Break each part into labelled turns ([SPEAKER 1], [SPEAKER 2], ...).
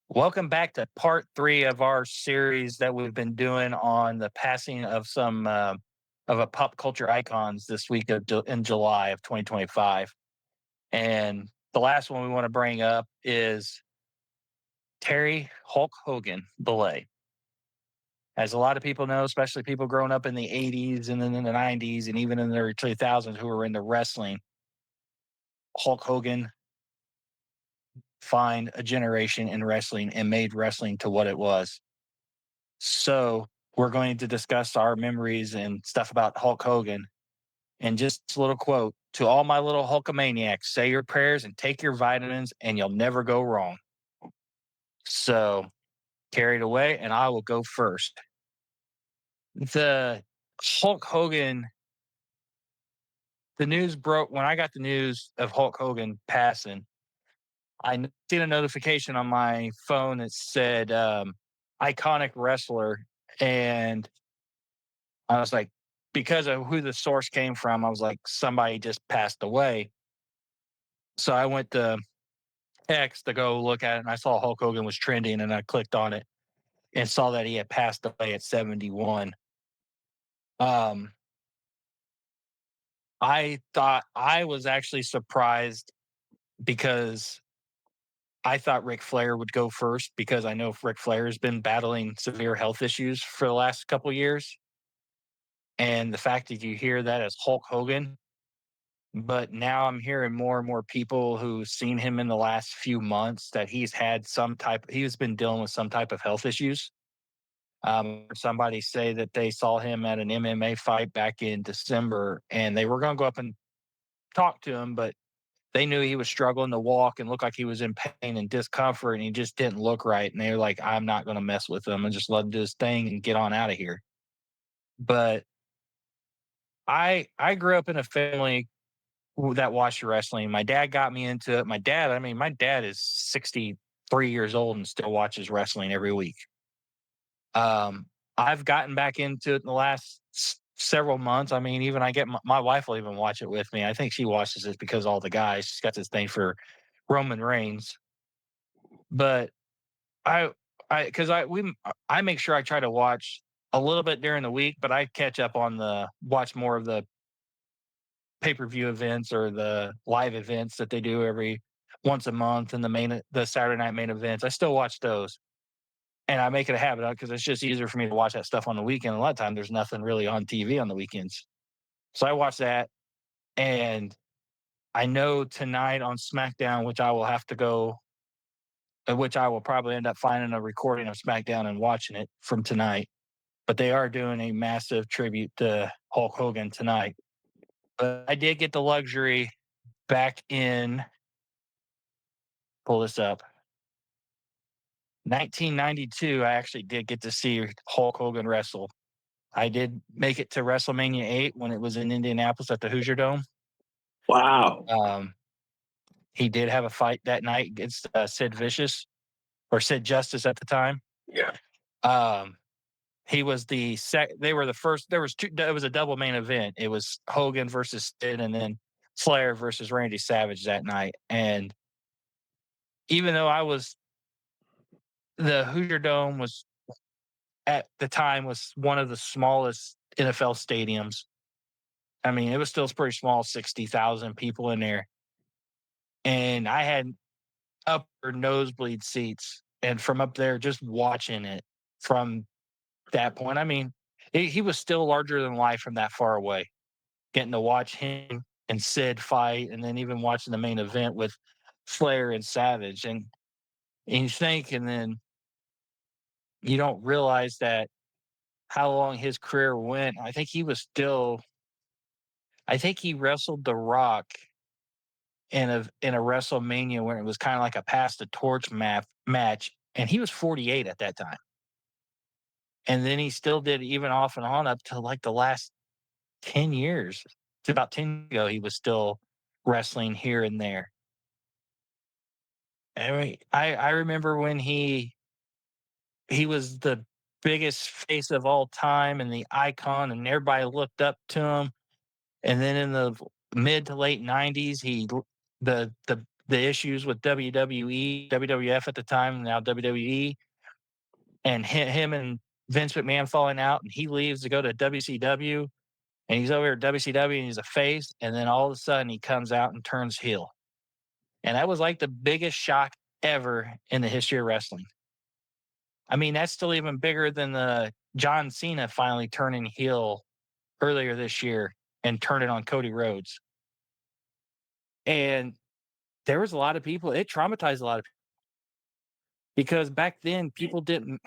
[SPEAKER 1] Welcome back to part three of our series that we've been doing on the passing of some of a pop culture icons this week in July of 2025. And the last one we want to bring up is Terry Hulk Hogan Belay. As a lot of people know, especially people growing up in the 80s and then in the 90s and even in the early 2000s who were into wrestling, Hulk Hogan defined a generation in wrestling and made wrestling to what it was. So we're going to discuss our memories and stuff about Hulk Hogan. And just a little quote to all my little Hulkamaniacs: say your prayers and take your vitamins, and you'll never go wrong. So carried away, and I will go first. The Hulk Hogan, the news broke when I got the news of Hulk Hogan passing. Seen a notification on my phone that said iconic wrestler. And I was like, because of who the source came from, I was like, somebody just passed away. So I went to X to go look at it, and I saw Hulk Hogan was trending, and I clicked on it and saw that he had passed away at 71. Um, I thought I was actually surprised because I thought Ric Flair would go first because I know Ric Flair has been battling severe health issues for the last couple of years. And the fact that you hear that as Hulk Hogan. But now I'm hearing more and more people who've seen him in the last few months that he's been dealing with some type of health issues. Somebody say that they saw him at an MMA fight back in December and they were going to go up and talk to him, but they knew he was struggling to walk and looked like he was in pain and discomfort and he just didn't look right. And they were like, I'm not going to mess with him and just let him do his thing and get on out of here. But I grew up in a family that watched wrestling. My dad got me into it. My dad is 63 years old and still watches wrestling every week. I've gotten back into it in the last several months. I mean, even I get my wife will even watch it with me. I think she watches it because all the guys. She's got this thing for Roman Reigns. But I, because I make sure I try to watch a little bit during the week, but I catch up on the watch more of the pay-per-view events or the live events that they do every once a month and the Saturday night main events. I still watch those. And I make it a habit because it's just easier for me to watch that stuff on the weekend. A lot of time there's nothing really on TV on the weekends. So I watch that. And I know tonight on SmackDown, which I will probably end up finding a recording of SmackDown and watching it from tonight. But they are doing a massive tribute to Hulk Hogan tonight. But I did get the luxury back in, pull this up, 1992. I actually did get to see Hulk Hogan wrestle. I did make it to WrestleMania 8 when it was in Indianapolis at the Hoosier Dome.
[SPEAKER 2] Wow.
[SPEAKER 1] Um, he did have a fight that night against Sid Vicious or Sid Justice at the time.
[SPEAKER 2] Yeah.
[SPEAKER 1] Um, he was they were the first. There was two. It was a double main event. It was Hogan versus Sid, and then Flair versus Randy Savage that night. And even though the Hoosier Dome was at the time was one of the smallest NFL stadiums. I mean, it was still pretty small, 60,000 people in there. And I had upper nosebleed seats. And from up there, just watching it from that point, I mean, he was still larger than life from that far away. Getting to watch him and Sid fight, and then even watching the main event with Flair and Savage. And you think, and then you don't realize that how long his career went. I think he wrestled The Rock in a WrestleMania where it was kind of like a pass the torch match, and he was 48 at that time. And then he still did even off and on up to like the last 10 years. It's about 10 ago he was still wrestling here and there. I remember when he was the biggest face of all time and the icon, and everybody looked up to him. And then in the mid to late 90s, the the issues with WWE, WWF at the time, now WWE, and him and Vince McMahon falling out, and he leaves to go to WCW, and he's over at WCW and he's a face, and then all of a sudden he comes out and turns heel. And that was like the biggest shock ever in the history of wrestling. I mean, that's still even bigger than the John Cena finally turning heel earlier this year and turning on Cody Rhodes. And there was a lot of people, it traumatized a lot of people because back then people don't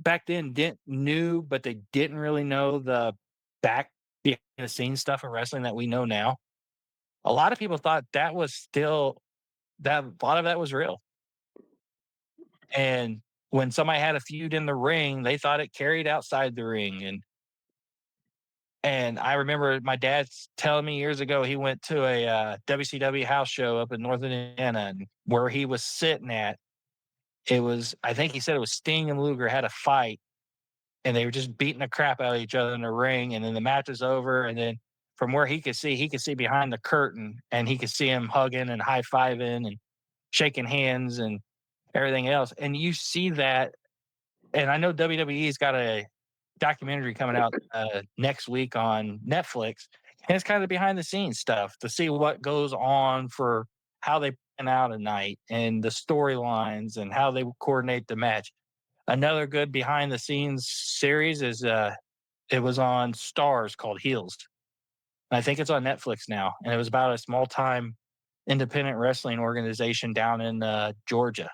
[SPEAKER 1] back then didn't knew, but they didn't really know the back behind the scenes stuff of wrestling that we know now. A lot of people thought that was still that a lot of that was real. And when somebody had a feud in the ring, they thought it carried outside the ring. And I remember my dad telling me years ago he went to a WCW house show up in Northern Indiana, and where he was sitting at, it was I think he said it was Sting and Luger had a fight, and they were just beating the crap out of each other in the ring. And then the match was over, and then from where he could see behind the curtain, and he could see him hugging and high fiving and shaking hands and everything else. And you see that, and I know WWE's got a documentary coming out next week on Netflix, and it's kind of behind the scenes stuff to see what goes on for how they plan out a night and the storylines and how they coordinate the match. Another good behind the scenes series is it was on Stars called Heels. And I think it's on Netflix now, and it was about a small time independent wrestling organization down in Georgia,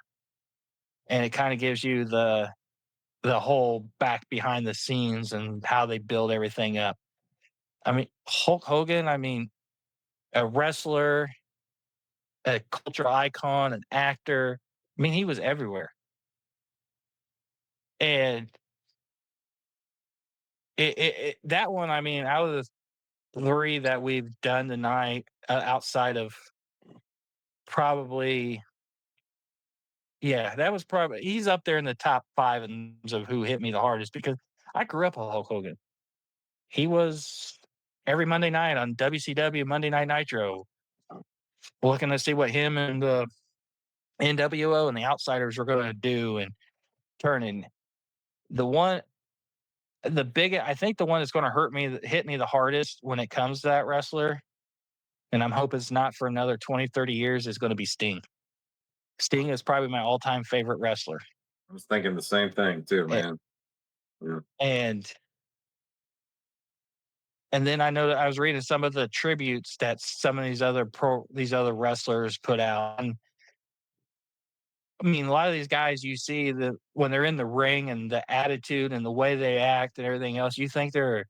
[SPEAKER 1] and it kind of gives you the whole back behind the scenes and how they build everything up. I mean, Hulk Hogan, I mean, a wrestler, a cultural icon, an actor. I mean, he was everywhere. And that one, I mean, out of the three that we've done tonight, outside of probably, yeah, that was probably, he's up there in the top five in terms of who hit me the hardest because I grew up with Hulk Hogan. He was every Monday night on WCW Monday Night Nitro, looking to see what him and the NWO and the Outsiders were going to do and turning the one, I think the one that's going to hit me the hardest when it comes to that wrestler, and I'm hoping it's not for another 20, 30 years, is going to be Sting. Sting is probably my all time favorite wrestler.
[SPEAKER 2] I was thinking the same thing too,
[SPEAKER 1] A-
[SPEAKER 2] man. Yeah.
[SPEAKER 1] And, and then I know that I was reading some of the tributes that some of these other wrestlers put out. And I mean, a lot of these guys you see that when they're in the ring and the attitude and the way they act and everything else, you think they're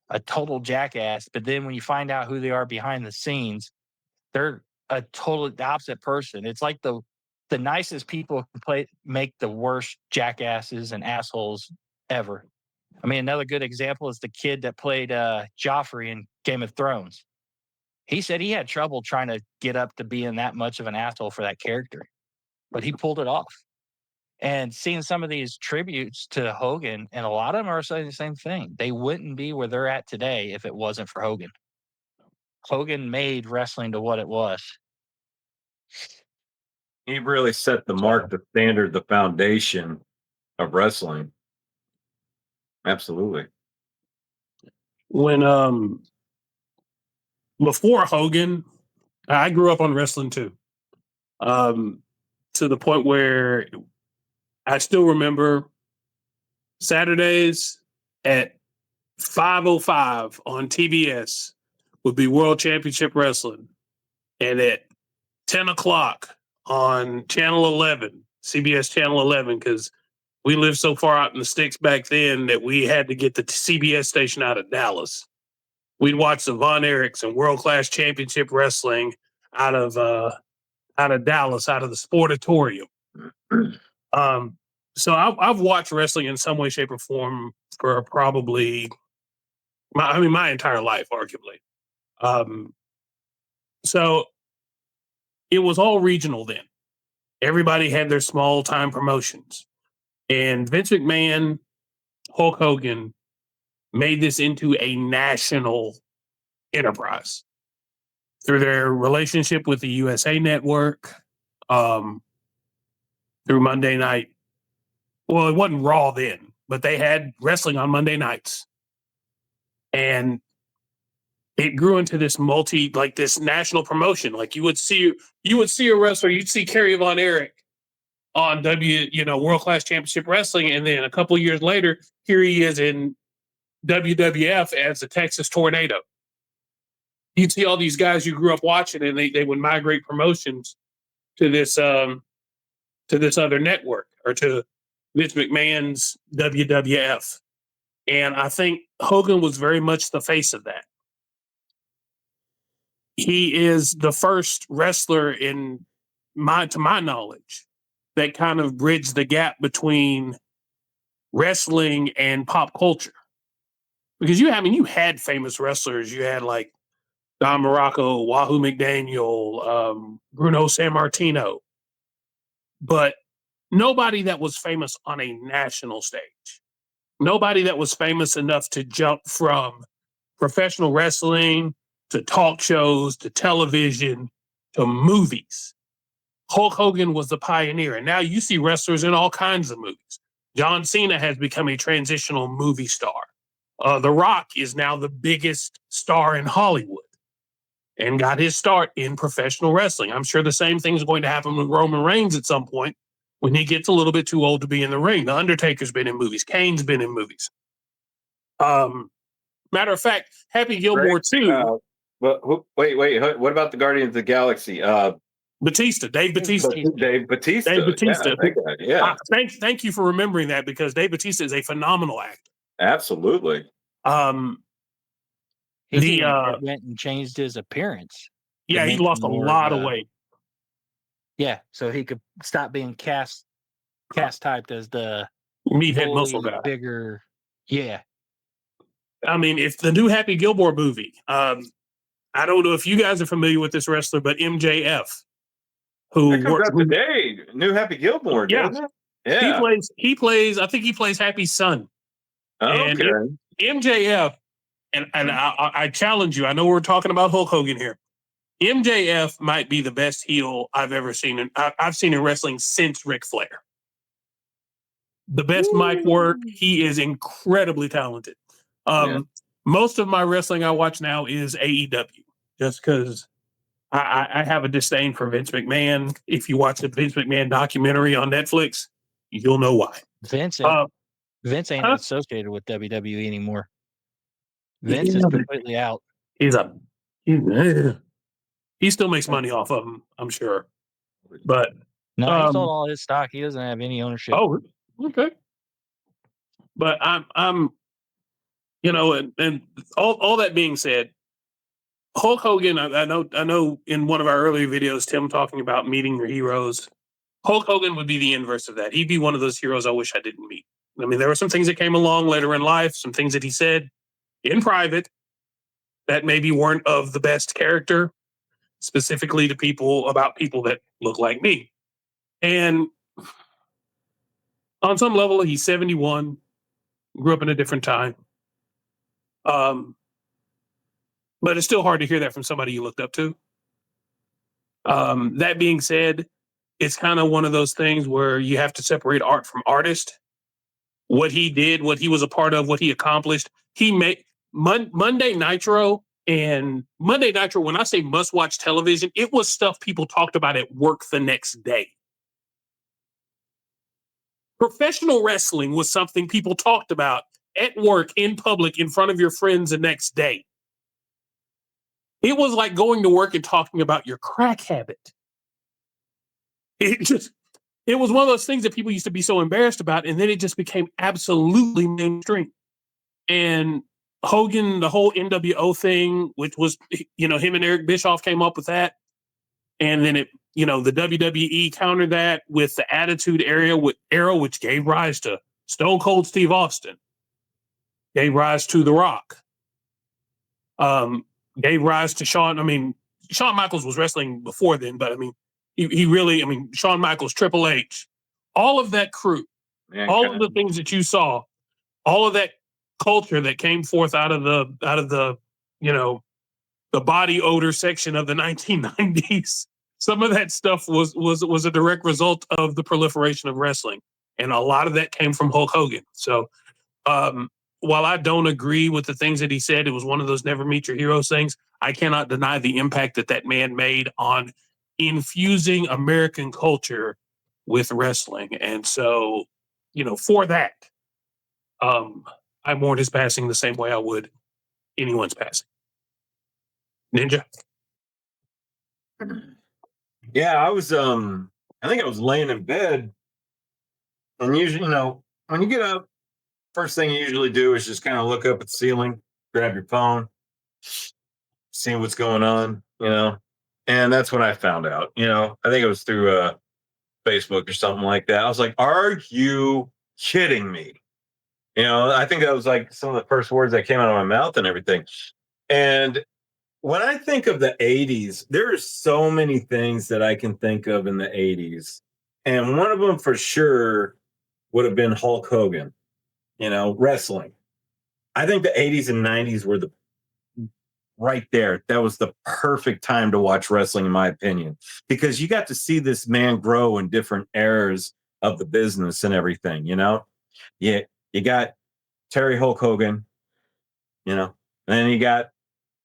[SPEAKER 1] a total jackass. But then when you find out who they are behind the scenes, they're a totally opposite person. It's like the nicest people can make the worst jackasses and assholes ever. I mean, another good example is the kid that played Joffrey in Game of Thrones. He said he had trouble trying to get up to being that much of an asshole for that character, but he pulled it off. And seeing some of these tributes to Hogan, and a lot of them are saying the same thing. They wouldn't be where they're at today if it wasn't for Hogan. Hogan made wrestling to what it was.
[SPEAKER 2] He really set the mark,
[SPEAKER 1] So,
[SPEAKER 2] the standard, the foundation of wrestling. Absolutely.
[SPEAKER 3] When before Hogan, I grew up on wrestling too. Um, to the point where I still remember Saturdays at 5:05 on TBS would be World Championship Wrestling, and at 10 o'clock on Channel 11, CBS Channel 11, because we lived so far out in the sticks back then that we had to get the CBS station out of Dallas. We'd watch the Von Erichs and World Class Championship Wrestling out of Dallas, out of the Sportatorium. Um, so I've watched wrestling in some way, shape, or form for probably my entire life, arguably. Um, so it was all regional then. Everybody had their small time promotions, and Vince McMahon, Hulk Hogan made this into a national enterprise. through their relationship with the USA Network, through Monday night. Well, it wasn't Raw then, but they had wrestling on Monday nights. And it grew into this this national promotion. Like you would see a wrestler, you'd see Kerry Von Erich on World Class Championship Wrestling, and then a couple of years later, here he is in WWF as the Texas Tornado. You'd see all these guys you grew up watching, and they would migrate promotions to this other network or to Vince McMahon's WWF. And I think Hogan was very much the face of that. He is the first wrestler to my knowledge, that kind of bridged the gap between wrestling and pop culture. Because you had famous wrestlers. You had like Don Morocco, Wahoo McDaniel, Bruno Sammartino, but nobody that was famous on a national stage. Nobody that was famous enough to jump from professional wrestling to talk shows to television to movies. Hulk Hogan was the pioneer, and now you see wrestlers in all kinds of movies. John Cena has become a transitional movie star. The Rock is now the biggest star in Hollywood and got his start in professional wrestling. I'm sure the same thing is going to happen with Roman Reigns at some point when he gets a little bit too old to be in the ring. The Undertaker's been in movies. Kane's been in movies. Matter of fact, Happy Gilmore too.
[SPEAKER 2] Wait. What about the Guardians of the Galaxy?
[SPEAKER 3] Batista, Dave Batista.
[SPEAKER 2] Dave Batista.
[SPEAKER 3] Yeah. Thank you for remembering that, because Dave Batista is a phenomenal actor.
[SPEAKER 2] Absolutely.
[SPEAKER 1] He went and changed his appearance.
[SPEAKER 3] Yeah, he lost a lot of weight.
[SPEAKER 1] Yeah, so he could stop being cast typed as the
[SPEAKER 3] meathead muscle guy.
[SPEAKER 1] Bigger. Yeah.
[SPEAKER 3] I mean, if the new Happy Gilmore movie, I don't know if you guys are familiar with this wrestler, but MJF, who
[SPEAKER 2] that comes out today, new Happy Gilmore, doesn't it? Yeah.
[SPEAKER 3] He plays. I think he plays Happy's son.
[SPEAKER 2] Okay.
[SPEAKER 3] And MJF, and I challenge you. I know we're talking about Hulk Hogan here. MJF might be the best heel I've ever seen. I've seen in wrestling since Ric Flair. The best mic work. He is incredibly talented. Most of my wrestling I watch now is AEW, just because I have a disdain for Vince McMahon. If you watch the Vince McMahon documentary on Netflix, you'll know why.
[SPEAKER 1] Vince ain't associated with WWE anymore. Vince is completely out.
[SPEAKER 3] He still makes money off of them, I'm sure. But
[SPEAKER 1] no, he sold all his stock. He doesn't have any ownership.
[SPEAKER 3] Oh, okay. But I'm and all that being said, Hulk Hogan, I know in one of our earlier videos, Tim talking about meeting your heroes. Hulk Hogan would be the inverse of that. He'd be one of those heroes I wish I didn't meet. I mean, there were some things that came along later in life, some things that he said in private that maybe weren't of the best character, specifically to people that look like me. And on some level, he's 71, grew up in a different time. But it's still hard to hear that from somebody you looked up to. That being said, it's kind of one of those things where you have to separate art from artist. What he did, what he was a part of, what he accomplished. He made Monday Nitro. And Monday Nitro, when I say must-watch television, it was stuff people talked about at work the next day. Professional wrestling was something people talked about at work, in public, in front of your friends the next day. It was like going to work and talking about your crack habit. It was one of those things that people used to be so embarrassed about, and then it just became absolutely mainstream. And Hogan, the whole NWO thing, which was, him and Eric Bischoff came up with that. And then the WWE countered that with the Attitude Era, which gave rise to Stone Cold Steve Austin, gave rise to The Rock, gave rise to Shawn. I mean, Shawn Michaels was wrestling before then, but I mean, he really, Shawn Michaels, Triple H, all of that crew, all of the things that you saw, all of that culture that came forth out of the the body odor section of the 1990s. Some of that stuff was a direct result of the proliferation of wrestling, and a lot of that came from Hulk Hogan. So, while I don't agree with the things that he said, it was one of those never meet your heroes things. I cannot deny the impact that man made on infusing American culture with wrestling, and so, for that, I mourn his passing the same way I would anyone's passing. Ninja.
[SPEAKER 2] Yeah, I think I was laying in bed, and usually, when you get up, first thing you usually do is just kind of look up at the ceiling, grab your phone, see what's going on. And that's when I found out. I think it was through Facebook or something like that. I was like, "Are you kidding me?" I think that was like some of the first words that came out of my mouth and everything. And when I think of the 80s, there are so many things that I can think of in the 80s. And one of them for sure would have been Hulk Hogan, wrestling. I think the 80s and 90s were the right there. That was the perfect time to watch wrestling, in my opinion, because you got to see this man grow in different eras of the business and everything. Yeah, you got Terry Hulk Hogan, and then you got,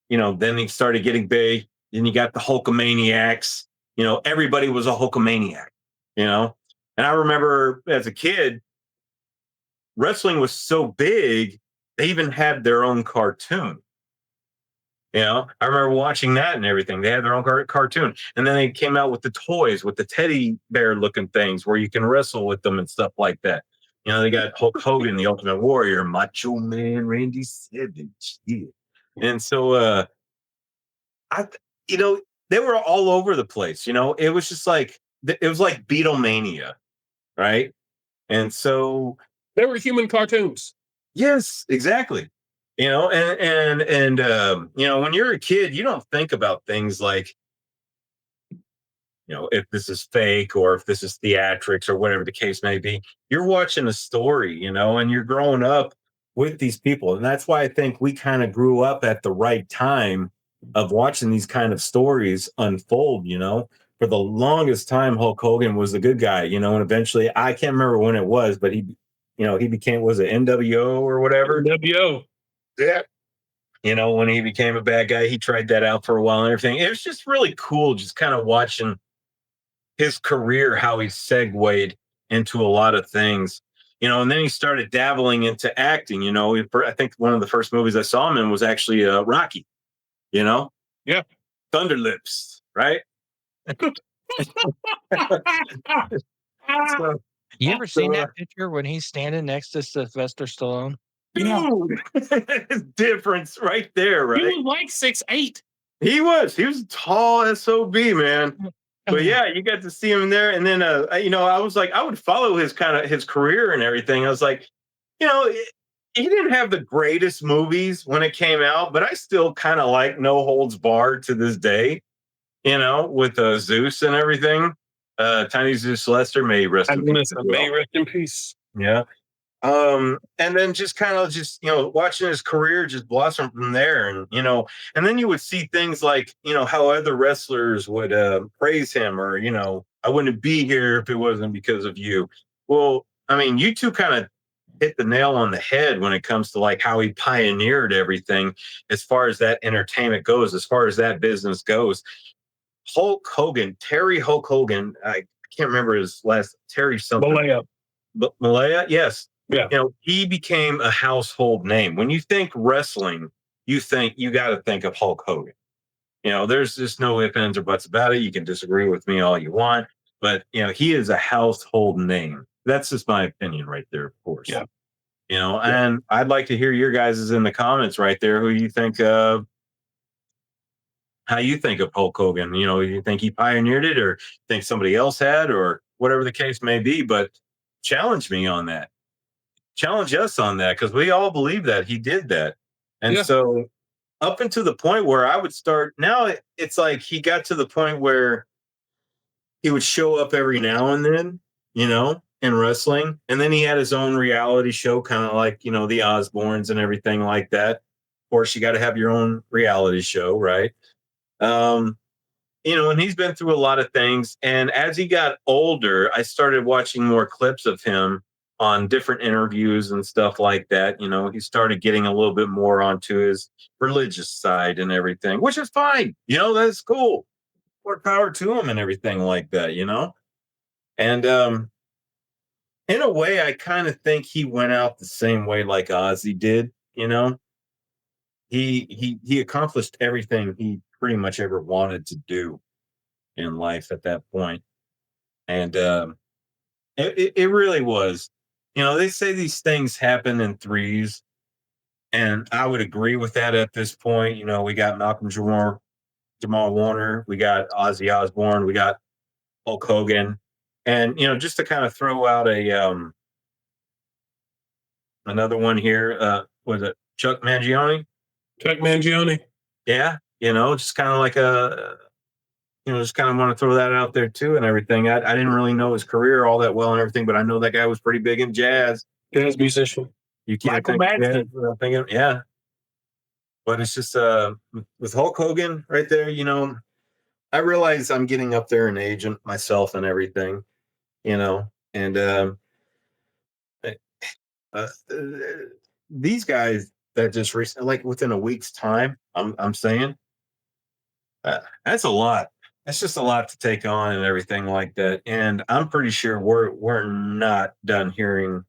[SPEAKER 2] then he started getting big. Then you got the Hulkamaniacs. Everybody was a Hulkamaniac, you know. And I remember as a kid, wrestling was so big, they even had their own cartoon. I remember watching that and everything. They had their own cartoon. And then they came out with the toys, with the teddy bear looking things where you can wrestle with them and stuff like that. They got Hulk Hogan, the Ultimate Warrior, Macho Man, Randy Savage. Yeah. And so, I, they were all over the place. It was just like, it was like Beatlemania, right? And so,
[SPEAKER 3] They were human cartoons.
[SPEAKER 2] yes, exactly. And when you're a kid, you don't think about things like, if this is fake or if this is theatrics or whatever the case may be. You're watching a story, and you're growing up with these people. And that's why I think we kind of grew up at the right time of watching these kind of stories unfold. For the longest time, Hulk Hogan was the good guy, and eventually I can't remember when it was, but he became, was it NWO or whatever?
[SPEAKER 3] NWO.
[SPEAKER 2] Yeah. When he became a bad guy, he tried that out for a while and everything. It was just really cool just kind of watching his career, how he segued into a lot of things. And then he started dabbling into acting. I think one of the first movies I saw him in was actually Rocky, you know?
[SPEAKER 3] Yeah.
[SPEAKER 2] Thunder Lips, right? So,
[SPEAKER 1] You ever seen that picture when he's standing next to Sylvester Stallone?
[SPEAKER 2] dude, difference right there, right?
[SPEAKER 3] He was like 6'8".
[SPEAKER 2] He was tall SOB, man. But yeah, you got to see him there. And then, I was like, I would follow his career and everything. I was like, he didn't have the greatest movies when it came out, but I still kind of like No Holds Barred to this day, with Zeus and everything. Tiny Zeus Lester, may he rest in peace.
[SPEAKER 3] May rest in peace.
[SPEAKER 2] Yeah. And then just kind of watching his career just blossom from there. And then you would see things like, how other wrestlers would praise him or, I wouldn't be here if it wasn't because of you. Well, I mean, you two kind of hit the nail on the head when it comes to like how he pioneered everything as far as that entertainment goes, as far as that business goes. Terry Hulk Hogan, I can't remember his last, Terry something. Malaya, yes.
[SPEAKER 3] Yeah.
[SPEAKER 2] He became a household name. When you think wrestling, you got to think of Hulk Hogan. There's just no ifs, ands, or buts about it. You can disagree with me all you want, but he is a household name. That's just my opinion right there, of course.
[SPEAKER 3] Yeah.
[SPEAKER 2] And I'd like to hear your guys' in the comments right there who you think how you think of Hulk Hogan. You think he pioneered it or think somebody else had or whatever the case may be, but challenge me on that. Challenge us on that because we all believe that he did that. And so up until the point where I would start, now it's like he got to the point where he would show up every now and then, in wrestling. And then he had his own reality show, kind of like, the Osbournes and everything like that. course, you got to have your own reality show, right? Um, and he's been through a lot of things. And as he got older, I started watching more clips of him on different interviews and stuff like that. He started getting a little bit more onto his religious side and everything, which is fine. That's cool. More power to him and everything like that. And in a way, I kind of think he went out the same way like Ozzy did. He accomplished everything he pretty much ever wanted to do in life at that point. And it really was. They say these things happen in threes, and I would agree with that at this point. We got Malcolm Jamal Warner, we got Ozzy Osbourne, we got Hulk Hogan, and just to kind of throw out a another one here, was it Chuck Mangione?
[SPEAKER 3] Chuck Mangione.
[SPEAKER 2] Yeah, just kind of like just kind of want to throw that out there too and everything. I didn't really know his career all that well and everything, but I know that guy was pretty big in jazz.
[SPEAKER 3] Jazz musician.
[SPEAKER 2] You can't
[SPEAKER 3] Michael
[SPEAKER 2] think
[SPEAKER 3] Madsen.
[SPEAKER 2] without thinking, yeah. But it's just with Hulk Hogan right there, I realize I'm getting up there in age and myself and everything, and eh, uh, uh, these guys that just recently, like within a week's time, I'm saying that's a lot. That's just a lot to take on and everything like that. And I'm pretty sure we're not done hearing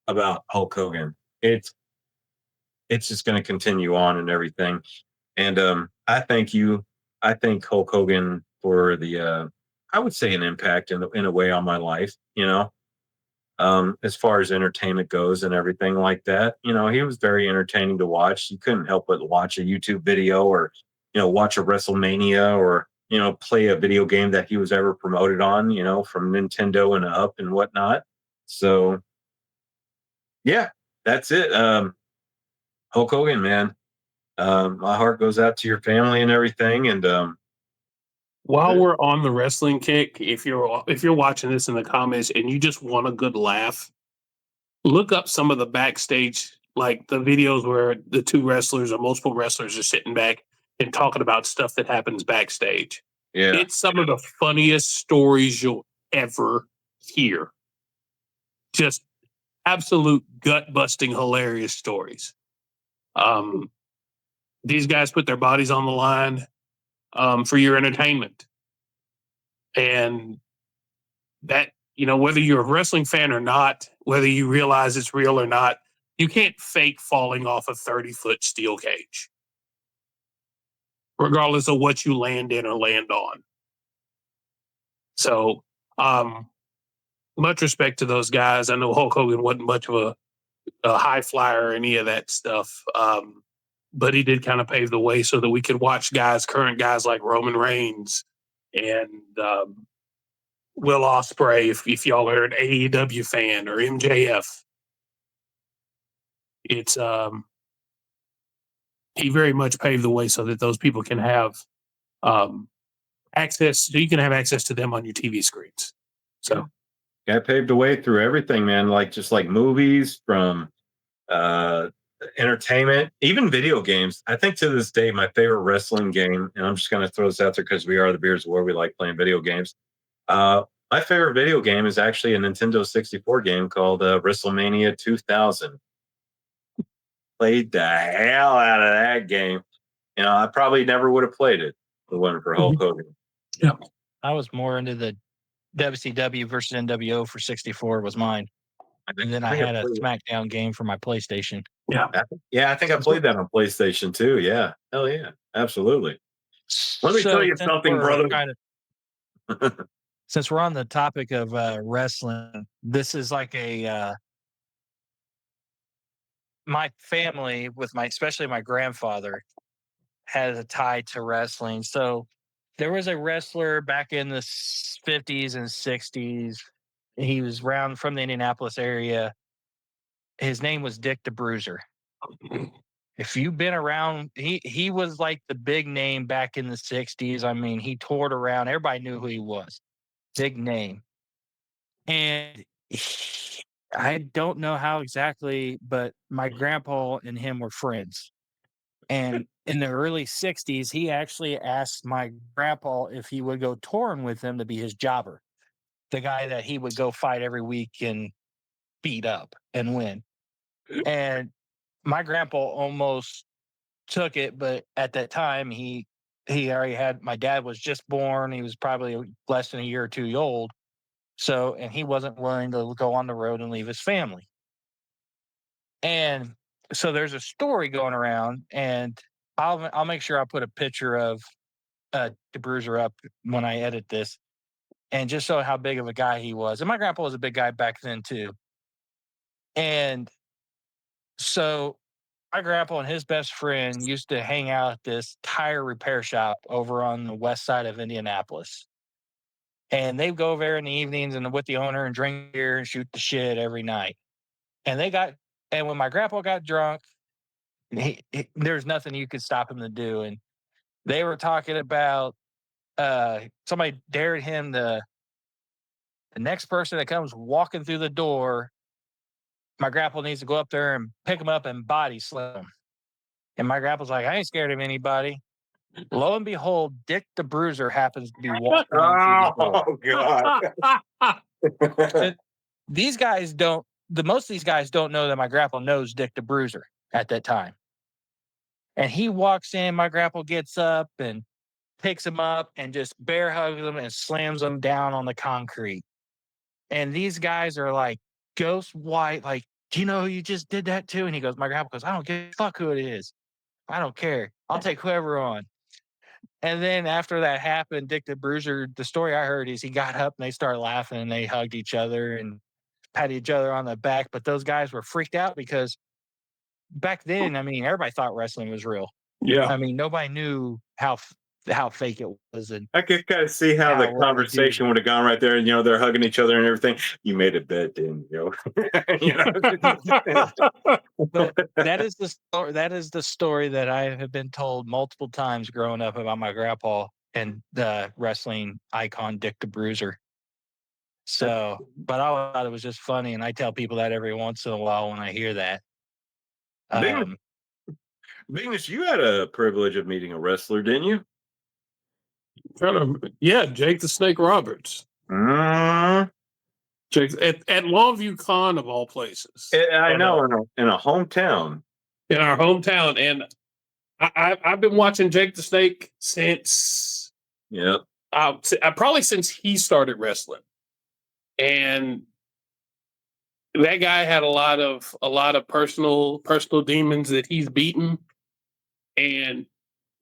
[SPEAKER 2] about Hulk Hogan. It's just going to continue on and everything. And I thank Hulk Hogan for the I would say an impact in a way on my life. As far as entertainment goes and everything like that. He was very entertaining to watch. You couldn't help but watch a YouTube video or, watch a WrestleMania or, play a video game that he was ever promoted on, from Nintendo and up and whatnot. So, yeah, that's it. Hulk Hogan, man. My heart goes out to your family and everything. And
[SPEAKER 3] While we're on the wrestling kick, if you're watching this in the comments and you just want a good laugh, look up some of the backstage, like the videos where the two wrestlers or multiple wrestlers are sitting back and talking about stuff that happens backstage.
[SPEAKER 2] yeah,
[SPEAKER 3] It's some of the funniest stories you'll ever hear. Just absolute gut busting, hilarious stories. These guys put their bodies on the line for your entertainment. And that, whether you're a wrestling fan or not, whether you realize it's real or not, you can't fake falling off a 30-foot steel cage, regardless of what you land in or land on. So, much respect to those guys. I know Hulk Hogan wasn't much of a high flyer or any of that stuff, but he did kind of pave the way so that we could watch current guys like Roman Reigns and Will Ospreay, if y'all are an AEW fan, or MJF. It's he very much paved the way so that those people can have access. So you can have access to them on your TV screens. So
[SPEAKER 2] I paved the way through everything, man. Just like movies, from uh, entertainment, even video games. I think to this day, my favorite wrestling game, and I'm just going to throw this out there because we are the Beers where we like playing video games. My favorite video game is actually a Nintendo 64 game called WrestleMania 2000. Played the hell out of that game. I probably never would have played it if it wasn't for Hulk Hogan.
[SPEAKER 3] yeah,
[SPEAKER 1] I was more into the WCW versus NWO for 64 was mine. And then I had a SmackDown game for my PlayStation.
[SPEAKER 3] yeah.
[SPEAKER 2] I think I played that on PlayStation too. Yeah. Hell yeah. Absolutely. Let me tell you something, brother.
[SPEAKER 1] Since we're on the topic of wrestling, this is like my family especially my grandfather has a tie to wrestling. So there was a wrestler back in the 50s and 60s. He was around from the Indianapolis area. His name was Dick the Bruiser. If you've been around, he was like the big name back in the 60s. I mean, he toured around. Everybody knew who he was. Big name. And I don't know how exactly, but my grandpa and him were friends. And in the early 60s, he actually asked my grandpa if he would go touring with him to be his jobber, the guy that he would go fight every week and beat up and win. And my grandpa almost took it, but at that time he already had, my dad was just born. He was probably less than a year or two old. So, and he wasn't willing to go on the road and leave his family. And so there's a story going around, and I'll make sure I put a picture of the Bruiser up when I edit this, and just show how big of a guy he was. And my grandpa was a big guy back then too. And so my grandpa and his best friend used to hang out at this tire repair shop over on the west side of Indianapolis. And they'd go over there in the evenings and with the owner and drink beer and shoot the shit every night. And and when my grandpa got drunk, there's nothing you could stop him to do. And they were talking about somebody dared him to, the next person that comes walking through the door, my grandpa needs to go up there and pick him up and body slam him. And my grandpa's like, I ain't scared of anybody. Lo and behold, Dick the Bruiser happens to be walking in through the door.
[SPEAKER 2] God.
[SPEAKER 1] These guys don't, most of these guys don't know that my grandpa knows Dick the Bruiser at that time. And he walks in, my grandpa gets up and picks him up and just bear hugs him and slams him down on the concrete. And these guys are like ghost white, like, do you know who you just did that to? And he goes, my grandpa goes, I don't give a fuck who it is. I don't care. I'll take whoever on. And then after that happened, Dick the Bruiser, the story I heard is he got up and they started laughing and they hugged each other and patted each other on the back. But those guys were freaked out because back then, I mean, everybody thought wrestling was real.
[SPEAKER 3] Yeah.
[SPEAKER 1] I mean, nobody knew how fake it was. And
[SPEAKER 2] I could kind of see how the conversation would have gone right there, and they're hugging each other and everything. You made a bet, didn't you?
[SPEAKER 1] But that is the story. That is the story that I have been told multiple times growing up about my grandpa and the wrestling icon Dick the Bruiser. So, but I thought it was just funny, and I tell people that every once in a while when I hear that.
[SPEAKER 2] Venus, you had a privilege of meeting a wrestler, didn't you?
[SPEAKER 3] Yeah, Jake the Snake Roberts. Jake at Longview Con of all places.
[SPEAKER 2] I know, in a hometown.
[SPEAKER 3] In our hometown. And I've been watching Jake the Snake since probably since he started wrestling. And that guy had a lot of personal demons that he's beaten. And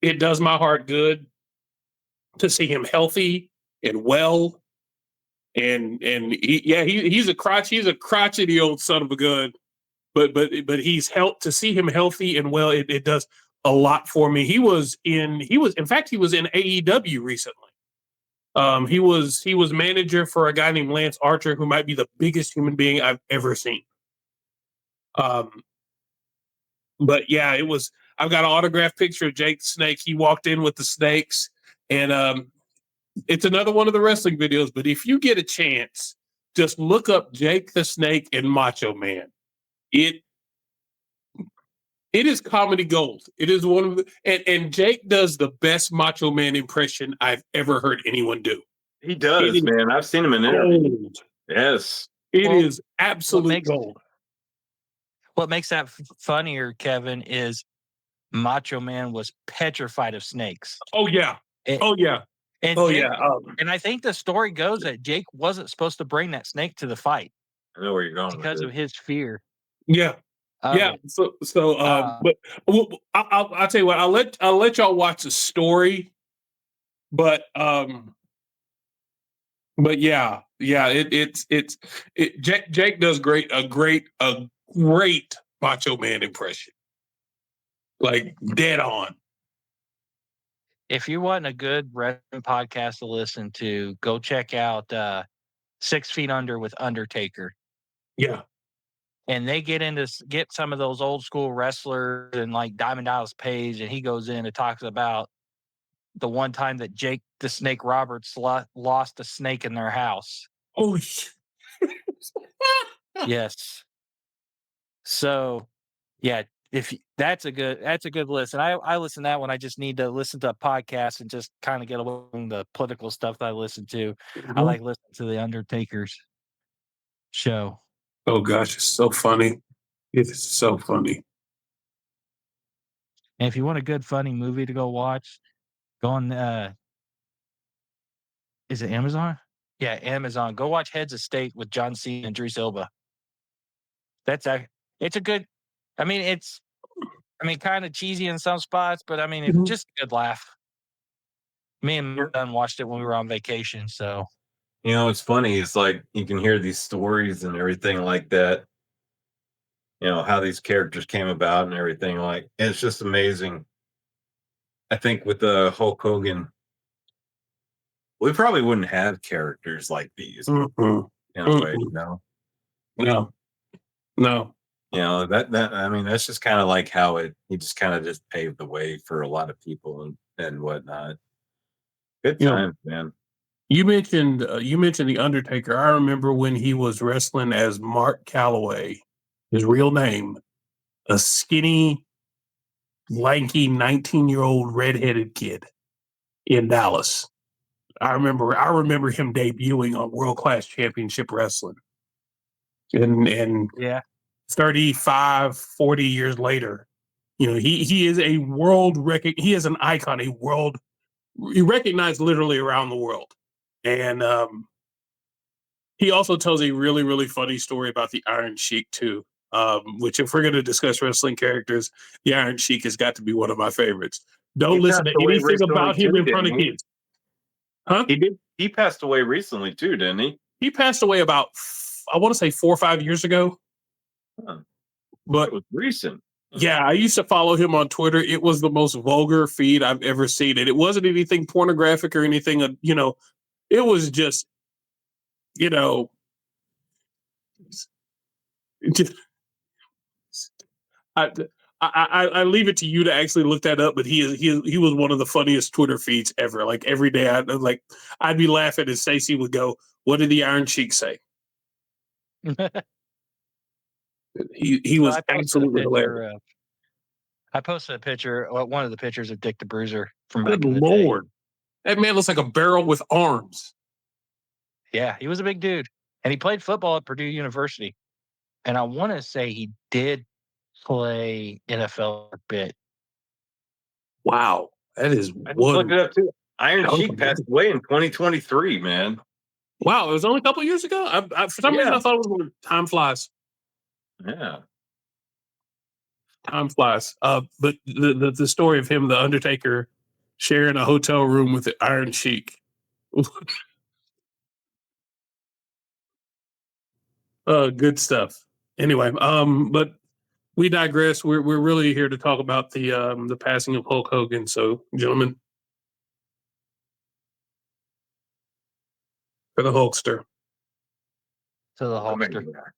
[SPEAKER 3] it does my heart good to see him healthy and well. And he's a crotchety old son of a gun, but he's helped to see him healthy and well. It does a lot for me. He was in AEW recently. He was manager for a guy named Lance Archer, who might be the biggest human being I've ever seen. But yeah, it was. I've got an autographed picture of Jake the Snake. He walked in with the snakes, and it's another one of the wrestling videos. But if you get a chance, just look up Jake the Snake and Macho Man. It is comedy gold. It is one of the and Jake does the best Macho Man impression I've ever heard anyone do.
[SPEAKER 2] He does, man. I've seen him in interviews. Yes,
[SPEAKER 3] it is absolute gold.
[SPEAKER 1] What makes that funnier, Kevin, is Macho Man was petrified of snakes.
[SPEAKER 3] Oh yeah. And
[SPEAKER 1] and I think the story goes that Jake wasn't supposed to bring that snake to the fight.
[SPEAKER 2] I know where you're going
[SPEAKER 1] because of his fear.
[SPEAKER 3] Yeah. So but I'll tell you what, I'll let y'all watch the story, but yeah, Jake does a great Macho Man impression, like dead on.
[SPEAKER 1] If you want a good wrestling podcast to listen to, go check out 6 Feet Under with Undertaker.
[SPEAKER 3] Yeah.
[SPEAKER 1] And they get some of those old school wrestlers and like Diamond Dallas Page, and he goes in and talks about the one time that Jake the Snake Roberts lost a snake in their house.
[SPEAKER 3] Oh,
[SPEAKER 1] yes. So, yeah, That's a good list, and I listen to that when I just need to listen to a podcast and just kind of get away from the political stuff that I listen to. I like listening to the Undertaker's show.
[SPEAKER 3] Oh gosh, it's so funny. It's so funny.
[SPEAKER 1] And if you want a good funny movie to go watch, go on. Is it Amazon? Yeah, Amazon. Go watch Heads of State with John Cena and Drew Silva. It's a good. I mean, kind of cheesy in some spots, but I mean, it's just a good laugh. Me and my son watched it when we were on vacation, so.
[SPEAKER 2] It's funny. It's like you can hear these stories and everything like that. How these characters came about and everything. Like, it's just amazing. I think with the Hulk Hogan, we probably wouldn't have characters like these in a way.
[SPEAKER 3] No.
[SPEAKER 2] That I mean, that's just kind of like how he just kind of just paved the way for a lot of people and whatnot. Good times, man.
[SPEAKER 3] You mentioned the Undertaker. I remember when he was wrestling as Mark Calloway, his real name, a skinny, lanky 19-year-old redheaded kid in Dallas. I remember him debuting on World Class Championship Wrestling. And
[SPEAKER 1] Yeah.
[SPEAKER 3] 35, 40 years later, he is a he is an icon, he recognized literally around the world. And he also tells a really, really funny story about the Iron Sheik too. Which, if we're going to discuss wrestling characters, the Iron Sheik has got to be one of my favorites. Don't listen to anything about him in front of kids. Huh?
[SPEAKER 2] He passed away recently too, didn't he?
[SPEAKER 3] He passed away about, I want to say 4 or 5 years ago.
[SPEAKER 2] Huh.
[SPEAKER 3] But
[SPEAKER 2] it was recent.
[SPEAKER 3] Yeah, I used to follow him on Twitter. It was the most vulgar feed I've ever seen. And it wasn't anything pornographic or anything, it was just, just, I leave it to you to actually look that up, but he was one of the funniest Twitter feeds ever. Like every day, I'd be laughing and Stacey would go, "What did the Iron Sheik say?" He was absolutely hilarious.
[SPEAKER 1] I posted a picture, one of the pictures of Dick the Bruiser from
[SPEAKER 3] Good
[SPEAKER 1] back in the
[SPEAKER 3] Lord.
[SPEAKER 1] day.
[SPEAKER 3] That man looks like a barrel with arms.
[SPEAKER 1] Yeah, he was a big dude. And he played football at Purdue University. And I want to say he did play NFL a bit.
[SPEAKER 3] Wow. That is
[SPEAKER 2] I just looked it up too. Iron Sheik passed away in 2023, man.
[SPEAKER 3] Wow, it was only a couple of years ago? For some reason, I thought it was time flies.
[SPEAKER 2] Yeah.
[SPEAKER 3] Time flies. But the story of him, the Undertaker, sharing a hotel room with the Iron Sheik. Good stuff. Anyway, but we digress. We're really here to talk about the passing of Hulk Hogan. So, gentlemen, for the Hulkster.
[SPEAKER 1] To the Hulkster.